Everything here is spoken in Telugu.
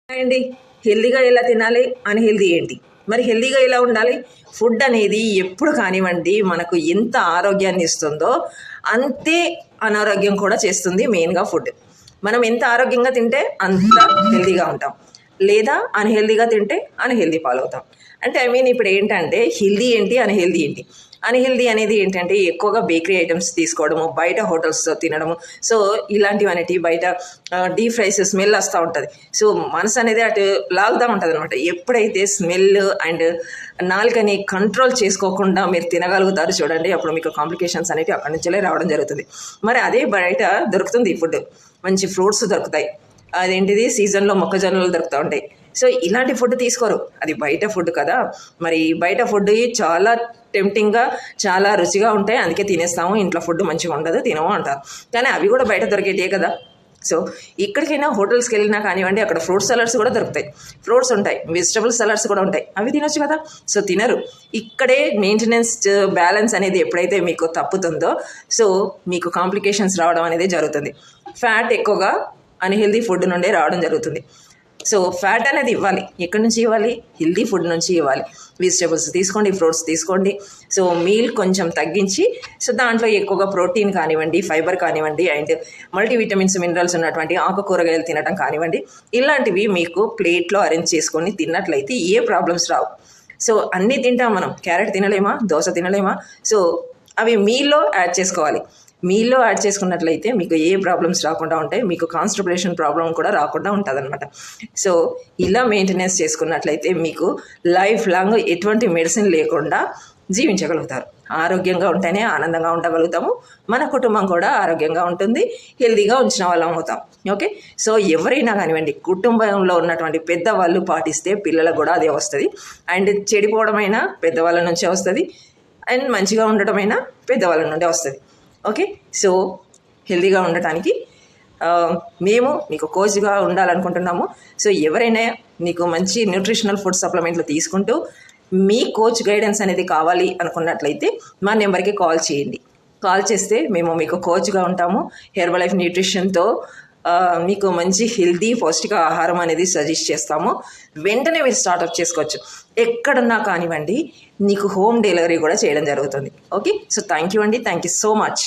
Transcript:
అండి హెల్దీగా ఎలా తినాలి అన్హెల్దీ ఏంటి మరి హెల్దీగా ఎలా ఉండాలి ఫుడ్ అనేది ఎప్పుడు కానివ్వండి మనకు ఎంత ఆరోగ్యాన్ని ఇస్తుందో అంతే అనారోగ్యం కూడా చేస్తుంది మెయిన్గా ఫుడ్ మనం ఎంత ఆరోగ్యంగా తింటే అంత హెల్దీగా ఉంటాం లేదా అన్హెల్దీగా తింటే అన్హెల్దీ ఫాలో అవుతాం అంటే ఇప్పుడు ఏంటంటే హెల్దీ ఏంటి అన్హెల్దీ ఏంటి అన్హెల్దీ అనేది ఏంటంటే ఎక్కువగా బేకరీ ఐటమ్స్ తీసుకోవడము బయట హోటల్స్తో తినడము సో ఇలాంటివి అనేటివి బయట డీప్ ఫ్రైస్ స్మెల్ వస్తూ ఉంటుంది సో మనసు అనేది అటు లాగుతూ ఉంటుంది అనమాట ఎప్పుడైతే స్మెల్ అండ్ నాలుకని కంట్రోల్ చేసుకోకుండా మీరు తినగలుగుతారు చూడండి అప్పుడు మీకు కాంప్లికేషన్స్ అనేవి అక్కడి నుంచే రావడం జరుగుతుంది మరి అదే బయట దొరుకుతుంది ఫుడ్ మంచి ఫ్రూట్స్ దొరుకుతాయి అదేంటిది సీజన్లో మొక్కజొన్నలు దొరుకుతూ ఉంటాయి సో ఇలాంటి ఫుడ్ తీసుకోరు అది బయట ఫుడ్ కదా మరి బయట ఫుడ్ చాలా టెంప్టింగ్గా చాలా రుచిగా ఉంటాయి అందుకే తినేస్తాము ఇంట్లో ఫుడ్ మంచిగా ఉండదు తినము అంటారు కానీ అవి కూడా బయట దొరికేటే కదా సో ఇక్కడికైనా హోటల్స్కి వెళ్ళినా కానివ్వండి అక్కడ ఫ్రూట్ సలాడ్స్ కూడా దొరుకుతాయి ఫ్రూట్స్ ఉంటాయి వెజిటబుల్ సలాడ్స్ కూడా ఉంటాయి అవి తినొచ్చు కదా సో తినరు ఇక్కడే మెయింటెనెన్స్ బ్యాలెన్స్ అనేది ఎప్పుడైతే మీకు తప్పుతుందో సో మీకు కాంప్లికేషన్స్ రావడం అనేది జరుగుతుంది ఫ్యాట్ ఎక్కువగా అన్హెల్దీ ఫుడ్ నుండే రావడం జరుగుతుంది సో ఫ్యాట్ అనేది ఇవ్వాలి ఎక్కడి నుంచి ఇవ్వాలి హెల్దీ ఫుడ్ నుంచి ఇవ్వాలి వెజిటబుల్స్ తీసుకోండి ఫ్రూట్స్ తీసుకోండి సో మీల్ కొంచెం తగ్గించి సో దాంట్లో ఎక్కువగా ప్రోటీన్ కానివ్వండి ఫైబర్ కానివ్వండి అండ్ మల్టీవిటమిన్స్ మినరల్స్ ఉన్నటువంటి ఆకుకూరగాయలు తినడం కానివ్వండి ఇలాంటివి మీకు ప్లేట్లో అరేంజ్ చేసుకొని తిన్నట్లయితే ఏ ప్రాబ్లమ్స్ రావు సో అన్నీ తింటాం మనం క్యారెట్ తినలేమా దోశ తినలేమా సో అవి మీల్లో యాడ్ చేసుకోవాలి మీల్లో యాడ్ చేసుకున్నట్లయితే మీకు ఏ ప్రాబ్లమ్స్ రాకుండా ఉంటాయి మీకు కాన్స్టిపేషన్ ప్రాబ్లం కూడా రాకుండా ఉంటుంది అనమాట సో ఇలా మెయింటెనెన్స్ చేసుకున్నట్లయితే మీకు లైఫ్ లాంగ్ ఎటువంటి మెడిసిన్ లేకుండా జీవించగలుగుతారు ఆరోగ్యంగా ఉంటేనే ఆనందంగా ఉండగలుగుతాము మన కుటుంబం కూడా ఆరోగ్యంగా ఉంటుంది హెల్దీగా ఉంచిన వాళ్ళం అవుతాం ఓకే సో ఎవరైనా కానివ్వండి కుటుంబంలో ఉన్నటువంటి పెద్దవాళ్ళు పాటిస్తే పిల్లలకు కూడా అదే వస్తుంది అండ్ చెడిపోవడమైనా పెద్దవాళ్ళ నుంచే వస్తుంది అండ్ మంచిగా ఉండటమైనా పెద్దవాళ్ళ నుండే వస్తుంది ఓకే సో హెల్దీగా ఉండటానికి మేము మీకు కోచ్గా ఉండాలనుకుంటున్నాము సో ఎవరైనా మీకు మంచి న్యూట్రిషనల్ ఫుడ్ సప్లిమెంట్లు తీసుకుంటూ మీ కోచ్ గైడెన్స్ అనేది కావాలి అనుకున్నట్లయితే మా నెంబర్కి కాల్ చేయండి కాల్ చేస్తే మేము మీకు కోచ్గా ఉంటాము హెర్బల్ లైఫ్ న్యూట్రిషన్తో మీకు మంచి హెల్దీ పౌష్టిక ఆహారం అనేది సజెస్ట్ చేస్తాము వెంటనే మీరు స్టార్ట్అప్ చేసుకోవచ్చు ఎక్కడున్నా కానివ్వండి నీకు హోమ్ డెలివరీ కూడా చేయడం జరుగుతుంది ఓకే సో థ్యాంక్ యూ అండి థ్యాంక్ యూ సో మచ్